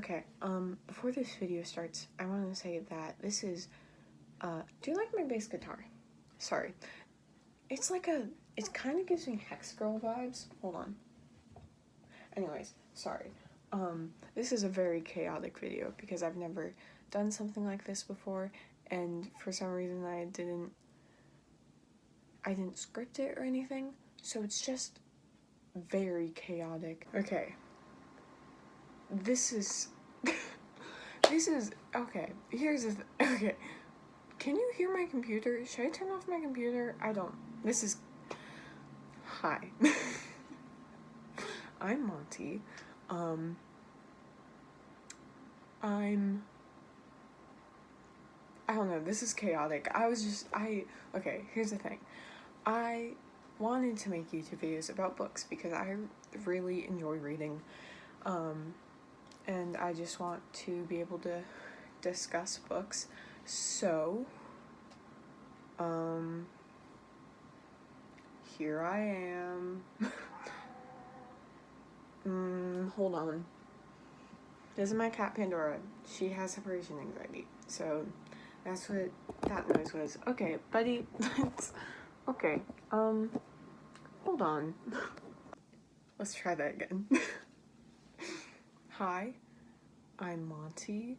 Okay, before this video starts, I want to say that this is, do you like my bass guitar? Sorry. It kind of gives me Hex Girl vibes. Hold on. Anyways, sorry. This is a very chaotic video because I've never done something like this before, and for some reason I didn't script it or anything, so it's just very chaotic. Okay. This is, okay, here's the okay. Can you hear my computer? Should I turn off my computer? Hi. I'm Monty. I don't know, this is chaotic. Okay, here's the thing. I wanted to make YouTube videos about books because I really enjoy reading, and I just want to be able to discuss books. So, here I am. Hold on. This is my cat Pandora. She has separation anxiety, so that's what that noise was. Okay, buddy. Okay, hold on. Let's try that again. Hi, I'm Monty.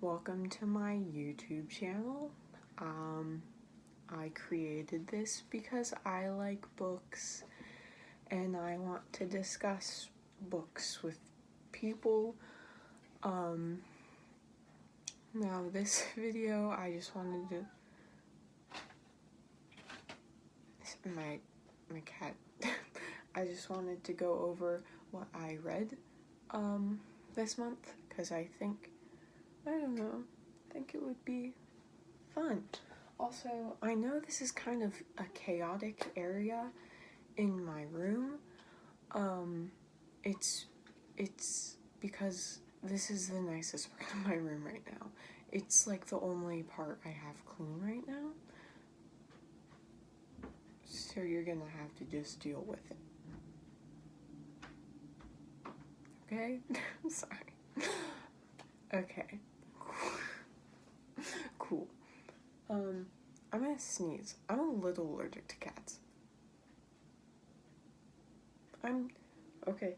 Welcome to my YouTube channel. I created this because I like books and I want to discuss books with people. Now this video, I just wanted to, my cat, I just wanted to go over what I read, this month, because I think it would be fun. Also, I know this is kind of a chaotic area in my room. It's because this is the nicest part of my room right now. It's like the only part I have clean right now. So you're gonna have to just deal with it. Okay? I'm sorry. Okay. Cool. I'm gonna sneeze. I'm a little allergic to cats. Okay.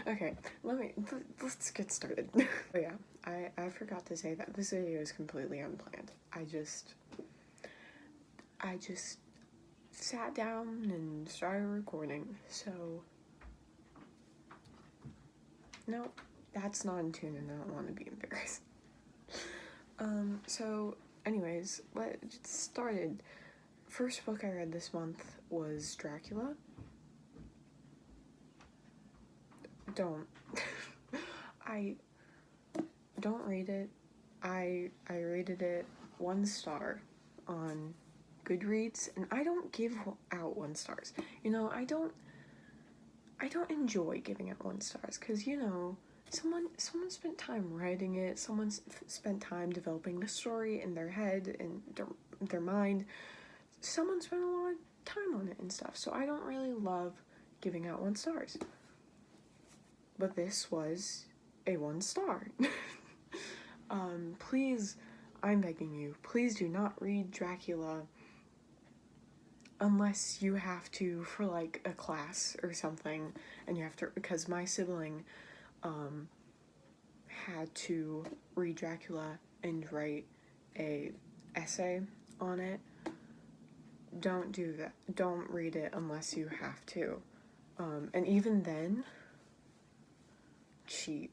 Okay, let's get started. Oh yeah, I forgot to say that this video is completely unplanned. I just sat down and started recording, so no, that's not in tune and I don't want to be embarrassed. So anyways, let's get started. First book I read this month was Dracula. I don't read it. I rated it 1 star on Goodreads, and I don't give out 1 stars. You know, I don't enjoy giving out 1 stars because, you know, someone spent time writing it, someone spent time developing the story in their head and their mind. Someone spent a lot of time on it and stuff, so I don't really love giving out 1 stars. But this was a 1 star. Please, I'm begging you, please do not read Dracula unless you have to for like a class or something, and you have to, because my sibling had to read Dracula and write a essay on it. Don't do that. Don't read it unless you have to. And even then, cheat.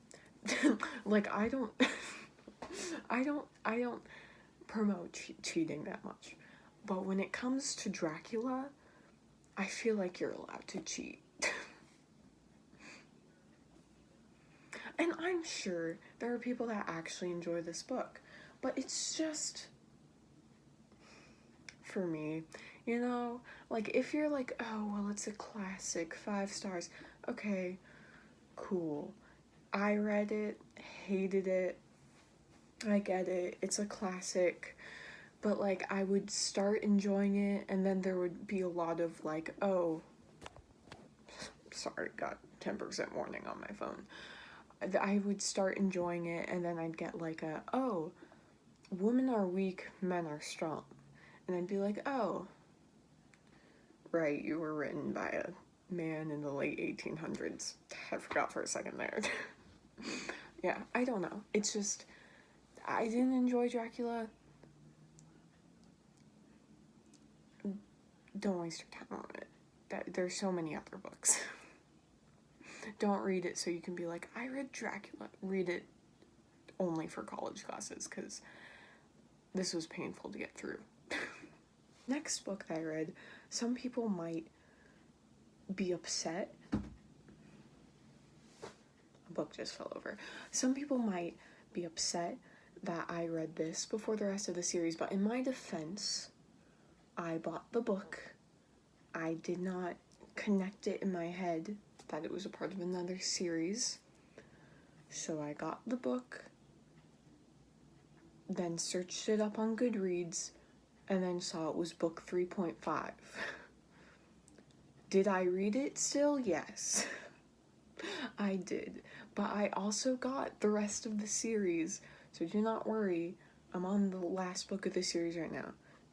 Like, I don't promote cheating that much. But when it comes to Dracula, I feel like you're allowed to cheat. And I'm sure there are people that actually enjoy this book, but it's just, for me, you know, like, if you're like, oh, well, it's a classic, 5 stars, okay, cool. I read it, hated it, I get it, it's a classic, but, like, I would start enjoying it, and then there would be a lot of, like, oh, sorry, got 10% warning on my phone. I would start enjoying it, and then I'd get like oh, women are weak, men are strong. And I'd be like, oh, right, you were written by a man in the late 1800s. I forgot for a second there. Yeah, I don't know. It's just, I didn't enjoy Dracula. Don't waste your time on it. There's so many other books. Don't read it so you can be like, I read Dracula. Read it only for college classes, because this was painful to get through. Next book that I read, some people might be upset. A book just fell over. Some people might be upset that I read this before the rest of the series, but in my defense, I bought the book. I did not connect it in my head that it was a part of another series. So I got the book, then searched it up on Goodreads, and then saw it was book 3.5. Did I read it still? Yes. I did. But I also got the rest of the series, so do not worry. I'm on the last book of the series right now.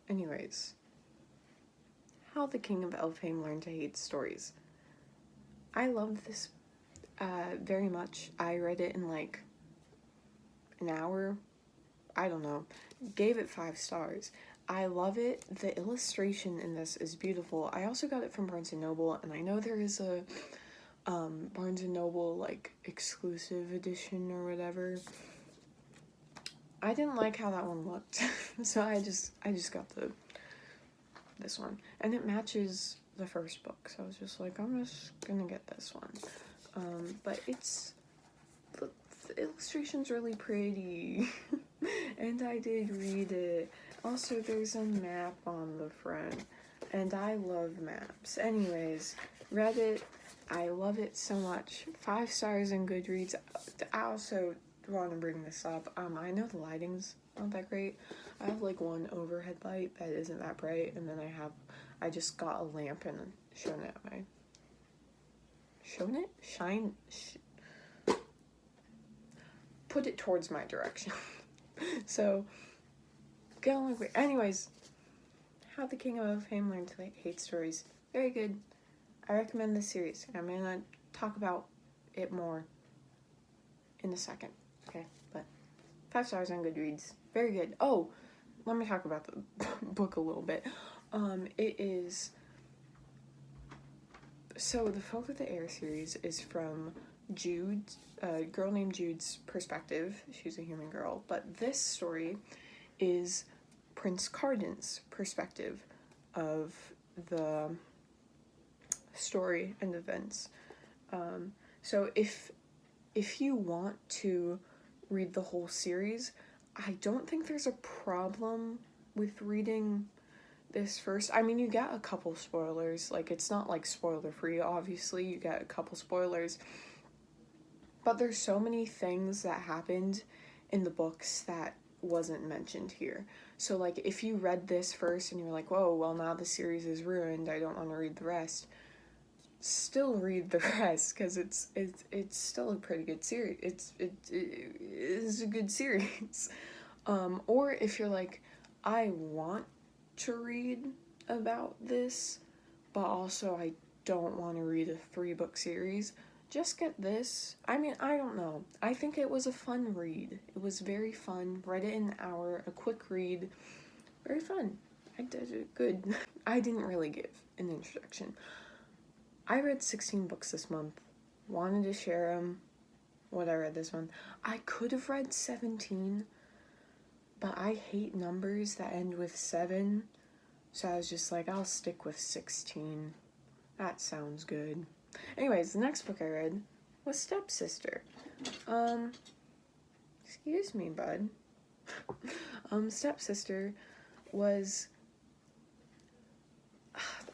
Anyways. How the King of Elfheim Learned to Hate Stories. I love this very much. I read it in like an hour. I don't know. Gave it 5 stars. I love it. The illustration in this is beautiful. I also got it from Barnes & Noble, and I know there is a Barnes & Noble like exclusive edition or whatever. I didn't like how that one looked, so I just got this one, and it matches the first book, so I was just like, I'm just gonna get this one. But the illustration's really pretty, and I did read it. Also, there's a map on the front, and I love maps. Anyways, read it. I love it so much. 5 stars in Goodreads. I also want to bring this up. I know the lighting's not that great. I have like one overhead light that isn't that bright, and then I just got a lamp and shone it at my... put it towards my direction. So, get on my... Anyways, How the King of Elfheim Learned to Hate Stories. Very good. I recommend this series. I'm gonna talk about it more in a second. Okay, but 5 stars on Goodreads. Very good. Oh, let me talk about the book a little bit. It is... So, the Folk of the Air series is from Jude, a girl named Jude's perspective. She's a human girl. But this story is Prince Cardan's perspective of the story and events. So if you want to read the whole series, I don't think there's a problem with reading this first. I mean, you get a couple spoilers. Like, it's not like spoiler free, obviously. You get a couple spoilers. But there's so many things that happened in the books that wasn't mentioned here. So, like, if you read this first and you're like, whoa, well, now the series is ruined, I don't want to read the rest, still read the rest, because it's still a pretty good series. It is a good series. Or if you're like, I want to read about this, but also I don't want to read a 3-book series, just get this. I mean, I don't know. I think it was a fun read. It was very fun. Read it in an hour, a quick read. Very fun. I did it good. I didn't really give an introduction. I read 16 books this month. Wanted to share them. What I read this month. I could have read 17, but I hate numbers that end with 7. So I was just like, I'll stick with 16. That sounds good. Anyways, the next book I read was Stepsister. Excuse me, bud. Stepsister was...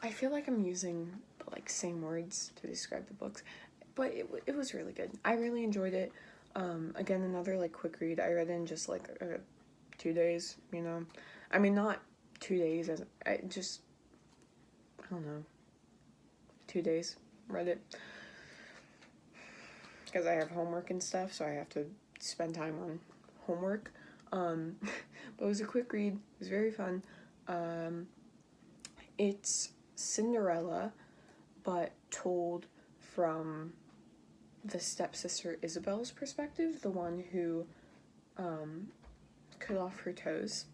I feel like I'm using the same words to describe the books, but it was really good. I really enjoyed it. Again, another quick read. I read it in just 2 days, you know. I mean, not 2 days, I don't know, 2 days, read it. because I have homework and stuff, so I have to spend time on homework. But it was a quick read. It was very fun. It's Cinderella, but told from the stepsister Isabel's perspective, the one who cut off her toes.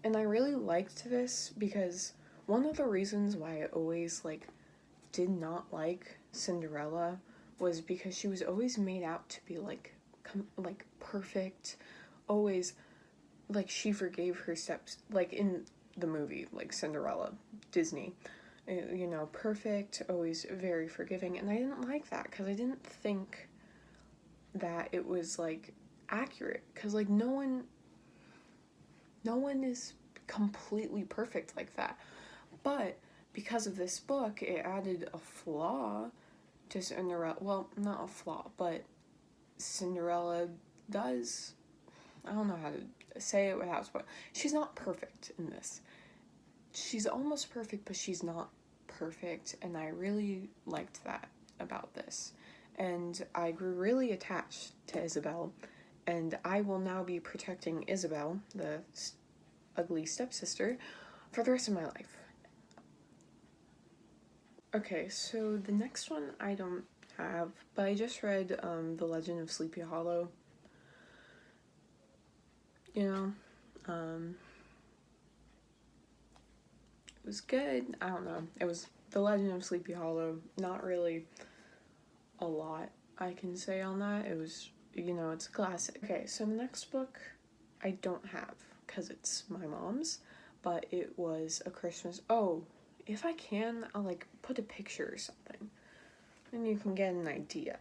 And I really liked this because one of the reasons why I always did not like Cinderella was because she was always made out to be perfect, always she forgave her steps, in the movie, Cinderella, Disney, perfect, always very forgiving, and I didn't like that because I didn't think that it was accurate, because no one is completely perfect like that. But because of this book, it added a flaw to Cinderella. Well, not a flaw, but Cinderella does, I don't know how to say it without spoil. She's not perfect in this. She's almost perfect, but she's not perfect, and I really liked that about this. And I grew really attached to Isabel, and I will now be protecting Isabel, the ugly stepsister, for the rest of my life. Okay, so the next one I don't have, but I just read The Legend of Sleepy Hollow. It was good. I don't know. It was The Legend of Sleepy Hollow. Not really a lot I can say on that. It was, it's a classic. Okay, so the next book I don't have because it's my mom's, but it was a Christmas. Oh, if I can, I'll put a picture or something, and you can get an idea.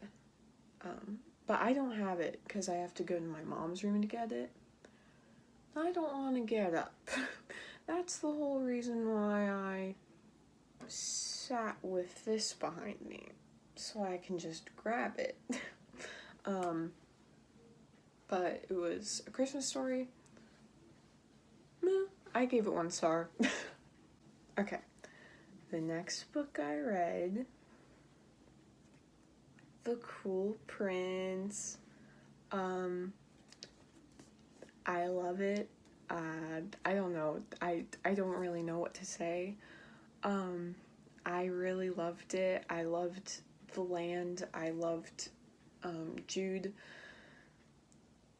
But I don't have it because I have to go to my mom's room to get it. I don't want to get up. That's the whole reason why I sat with this behind me, so I can just grab it. But it was A Christmas Story. I gave it 1 star. Okay, the next book I read, The Cruel Prince. I love it. I don't know. I don't really know what to say. I really loved it. I loved the land. I loved Jude.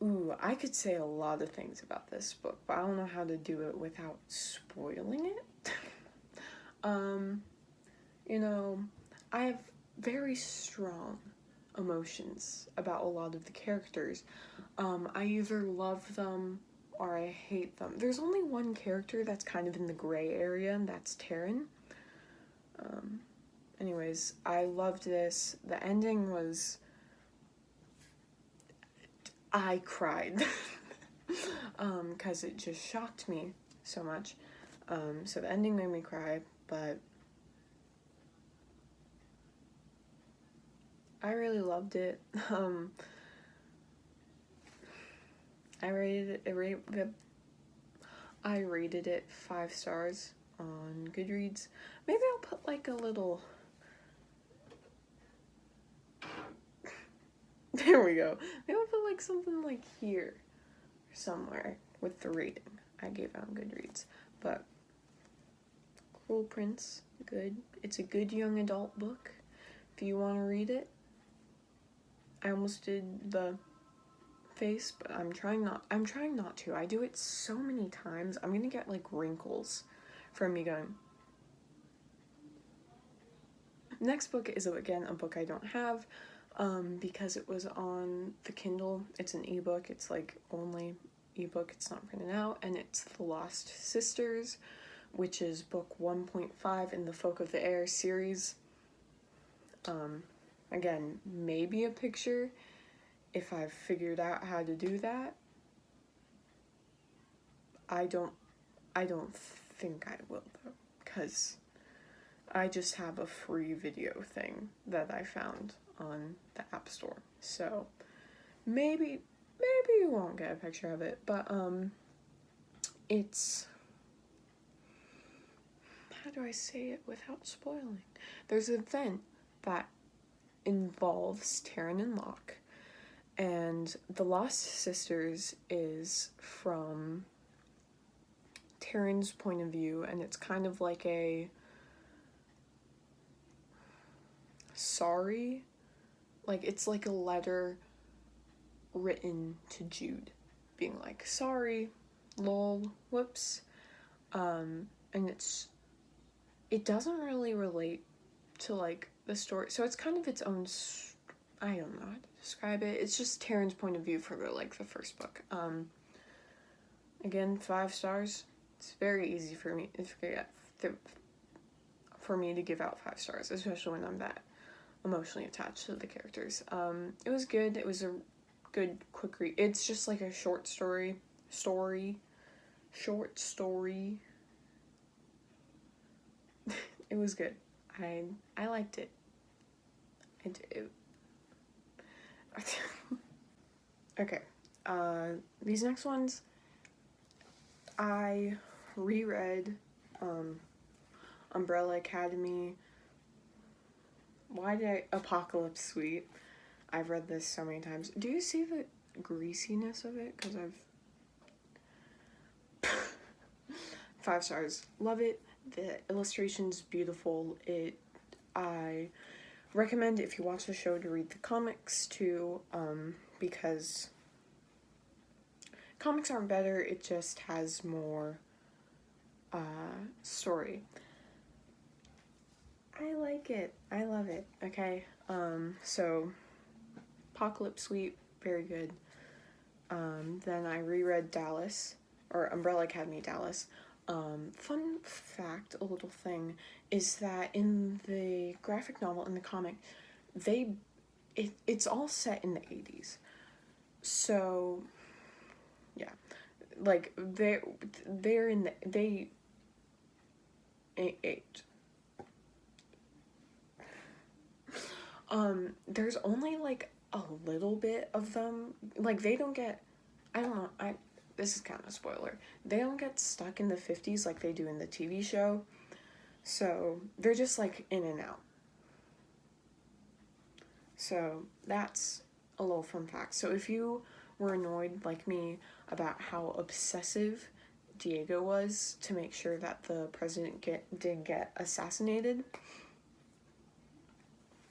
Ooh, I could say a lot of things about this book, but I don't know how to do it without spoiling it. I have very strong emotions about a lot of the characters. I either love them or I hate them. There's only one character that's kind of in the gray area, and that's Taryn. Anyways, I loved this. The ending was... I cried. Because it just shocked me so much. So the ending made me cry, but I really loved it. I rated it 5 stars on Goodreads. Maybe I'll put a little... There we go. Maybe I'll put something here somewhere with the rating I gave on Goodreads. But Cruel Prince, good. It's a good young adult book if you want to read it. I almost did the face, but I'm trying not to. I do it so many times. I'm gonna get wrinkles from me going. Next book is again a book I don't have because it was on the Kindle. It's an ebook. It's only ebook. It's not printed out, and it's The Lost Sisters, which is book 1.5 in the Folk of the Air series. Again, maybe a picture if I've figured out how to do that. I don't think I will though, because I just have a free video thing that I found on the App Store. So maybe you won't get a picture of it, but it's, how do I say it without spoiling? There's an event that involves Taryn and Locke, and the Lost Sisters is from Taryn's point of view, and it's kind of like a sorry, like it's like a letter written to Jude, being like, sorry, lol, whoops, and it doesn't really relate to like the story, so it's kind of its own, I don't know how to describe it. It's just Taryn's point of view for like the first book. Again, 5 stars. It's very easy for me to give out 5 stars, especially when I'm that emotionally attached to the characters. It was good. It was a good quick read. It's just like a short story. It was good. I liked it. I do. Okay. These next ones, I reread Umbrella Academy. Apocalypse Suite. I've read this so many times. Do you see the greasiness of it? Because I've 5 stars. Love it. The illustration's beautiful. I recommend, if you watch the show, to read the comics too, because comics aren't better, it just has more story. I like it. I love it. Okay. So Apocalypse Suite, very good. Then I reread Dallas, or Umbrella Academy Dallas. Fun fact, a little thing, is that in the graphic novel, in the comic, it's all set in the 80s. So, yeah. Like, they're in the, they, eight. There's only, like, a little bit of them, like, they don't get, I don't know, this is kind of a spoiler, they don't get stuck in the 50s like they do in the TV show, so they're just, like, in and out. So that's a little fun fact. So if you were annoyed, like me, about how obsessive Diego was to make sure that the president didn't get assassinated,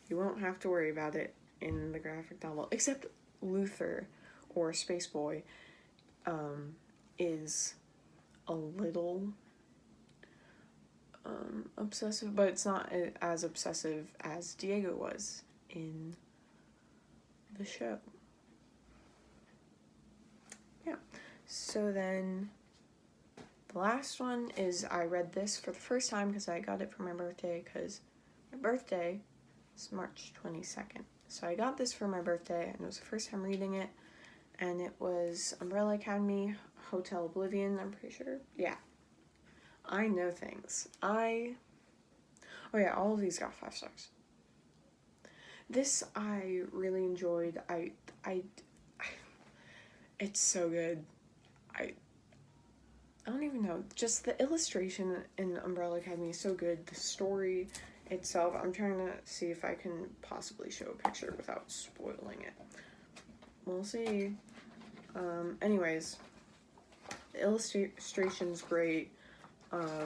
you won't have to worry about it in the graphic novel, except Luther, or Space Boy, is a little obsessive, but it's not as obsessive as Diego was in the show. Yeah. So then the last one is, I read this for the first time because I got it for my birthday, because my birthday is March 22nd. So I got this for my birthday, and it was the first time reading it, and it was Umbrella Academy, Hotel Oblivion, I'm pretty sure. Yeah. I know things. Oh yeah, all of these got 5 stars. This I really enjoyed. It's so good. I don't even know. Just the illustration in Umbrella Academy is so good. The story itself, I'm trying to see if I can possibly show a picture without spoiling it. We'll see. Anyways, the illustration's great. Yeah,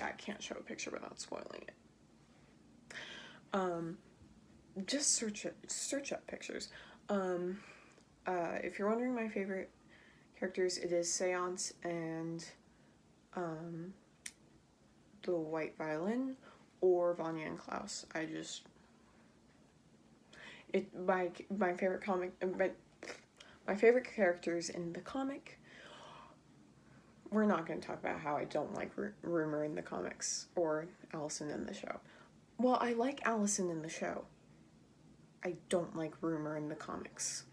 I can't show a picture without spoiling it. Just search up pictures. If you're wondering my favorite characters, it is Seance and the White Violin, or Vanya and Klaus. My favorite comic, my favorite characters in the comic. We're not going to talk about how I don't like Rumor in the comics, or Allison in the show. Well, I like Allison in the show. I don't like Rumor in the comics.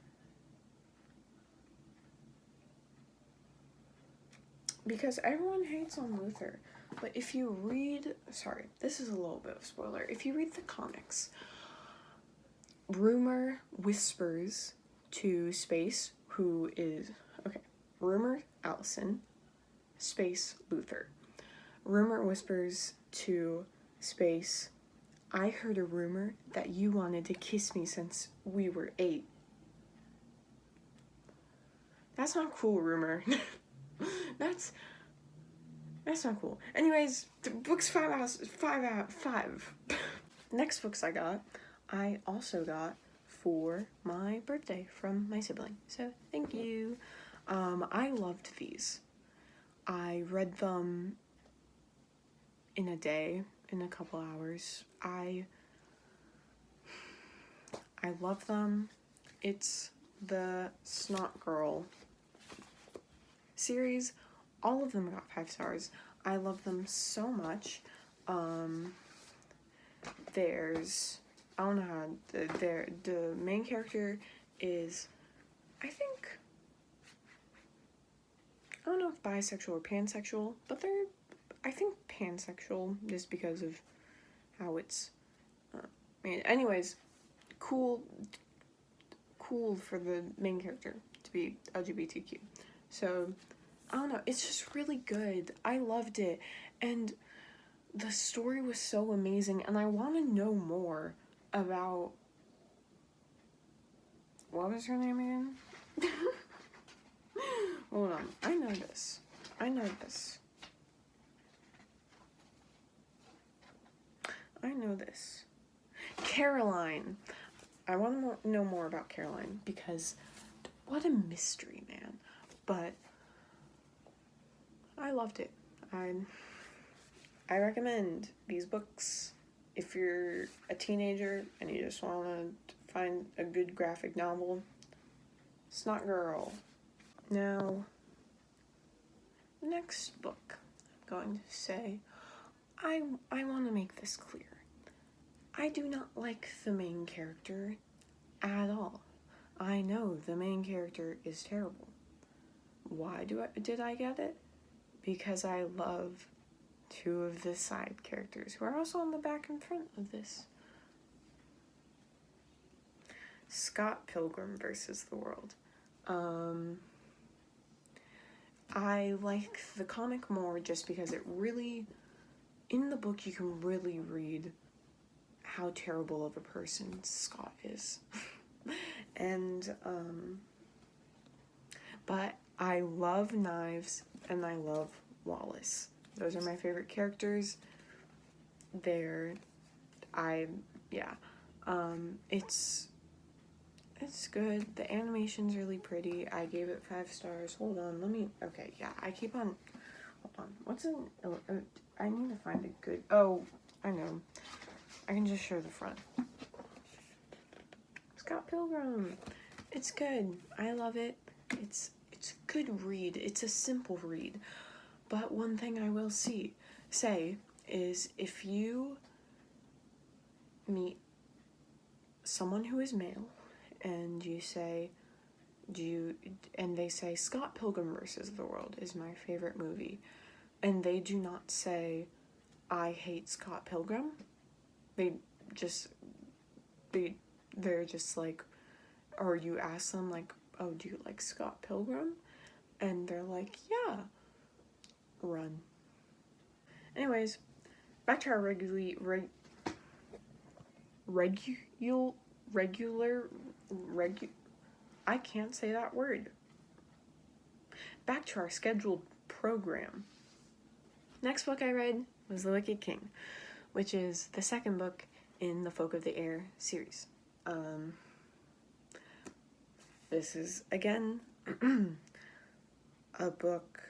Because everyone hates on Luther. But if you read, sorry, this is a little bit of a spoiler. If you read the comics, Rumor whispers to Space, who is, okay, Rumor, Allison, Space, Luther. Rumor whispers to Space, I heard a rumor that you wanted to kiss me since we were 8. That's not a cool rumor. That's not cool. Anyways, books 5 out of 5. Next books I also got for my birthday from my sibling. So thank you. I loved these. I read them in a day, in a couple hours. I love them. It's the Snot Girl series. All of them got 5 stars. I love them so much. There's, I don't know how, the main character is, I don't know if bisexual or pansexual, but I think pansexual just because of how it's, anyways, cool for the main character to be LGBTQ. So, I don't know, it's just really good. I loved it, and the story was so amazing, and I want to know more about, what was her name again? Hold on, I know this. Caroline. I want to know more about Caroline, because what a mystery, man. But I loved it. I recommend these books if you're a teenager and you just want to find a good graphic novel. Snot Girl. Now, next book I'm going to say, I want to make this clear. I do not like the main character at all. I know the main character is terrible. Why did I get it? Because I love 2 of the side characters, who are also on the back and front of this. Scott Pilgrim versus the World. I like the comic more just because it really, in the book you can really read how terrible of a person Scott is. And, but I love Knives and I love Wallace. Those are my favorite characters. It's good. The animation's really pretty. I gave it 5 stars. Hold on, okay, yeah, hold on. I need to find a good, I know. I can just show the front. Scott Pilgrim. It's good. I love it. It's a good read. It's a simple read. But one thing I will say is, if you meet someone who is male and you say, and they say Scott Pilgrim versus the World is my favorite movie, and they do not say I hate Scott Pilgrim, they're just like, or you ask them like, oh, do you like Scott Pilgrim? And they're like, yeah. Run. Anyways, back to our I can't say that word. Back to our scheduled program. Next book I read was The Wiki King, which is the second book in the Folk of the Air series. This is, again, a book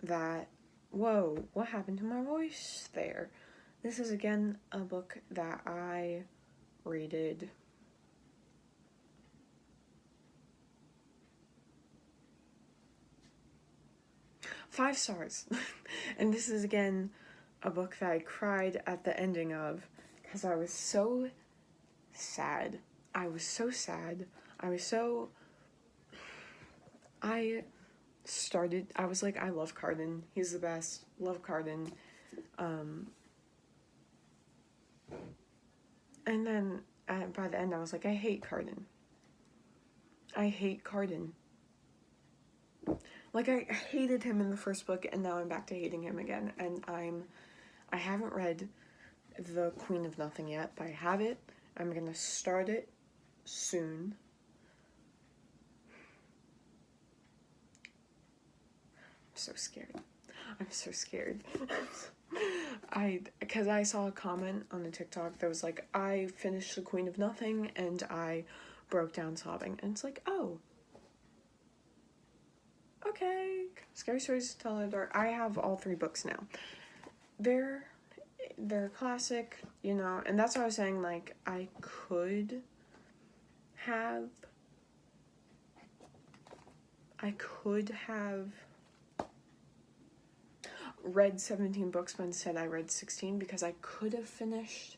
that, whoa, what happened to my voice there? This is, again, a book that I rated 5 stars. And this is, again, a book that I cried at the ending of, because I was so sad. I was like, I love Carden. He's the best. Love Carden. And then by the end, I was like, I hate Carden. Like, I hated him in the first book, and now I'm back to hating him again. And I haven't read the Queen of Nothing yet, but I have it. I'm gonna start it soon. I'm so scared. I'm so scared. Because I saw a comment on the TikTok that was like, I finished the Queen of Nothing and I broke down sobbing. And it's like, oh, okay. Scary Stories to Tell in the Dark. I have all 3 books now. They're classic, you know, and that's what I was saying, like, I could have read 17 books, but instead I read 16 because I could have finished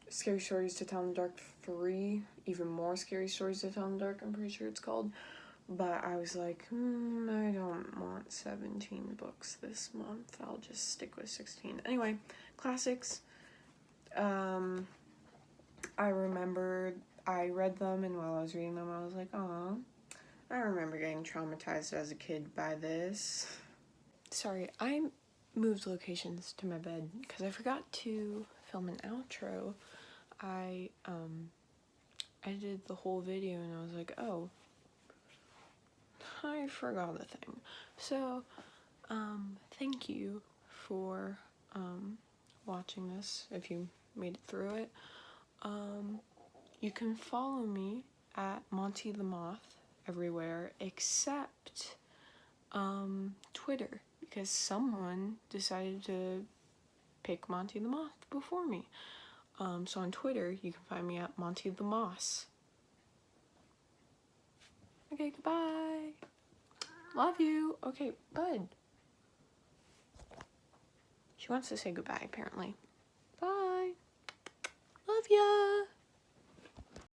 Scary Stories to Tell in the Dark 3, even more Scary Stories to Tell in the Dark, I'm pretty sure it's called. But I was like, I don't want 17 books this month. I'll just stick with 16. Anyway, classics. I remember I read them, and while I was reading them, I was like, aw, I remember getting traumatized as a kid by this. Sorry, I moved locations to my bed because I forgot to film an outro. I edited the whole video, and I was like, oh, I forgot the thing. So, thank you for, watching this, if you made it through it. You can follow me at Monty the Moth everywhere except, Twitter, because someone decided to pick Monty the Moth before me. So on Twitter, you can find me at Monty the Moss. Okay, goodbye. Love you. Okay, bud. She wants to say goodbye, apparently. Bye. Love ya.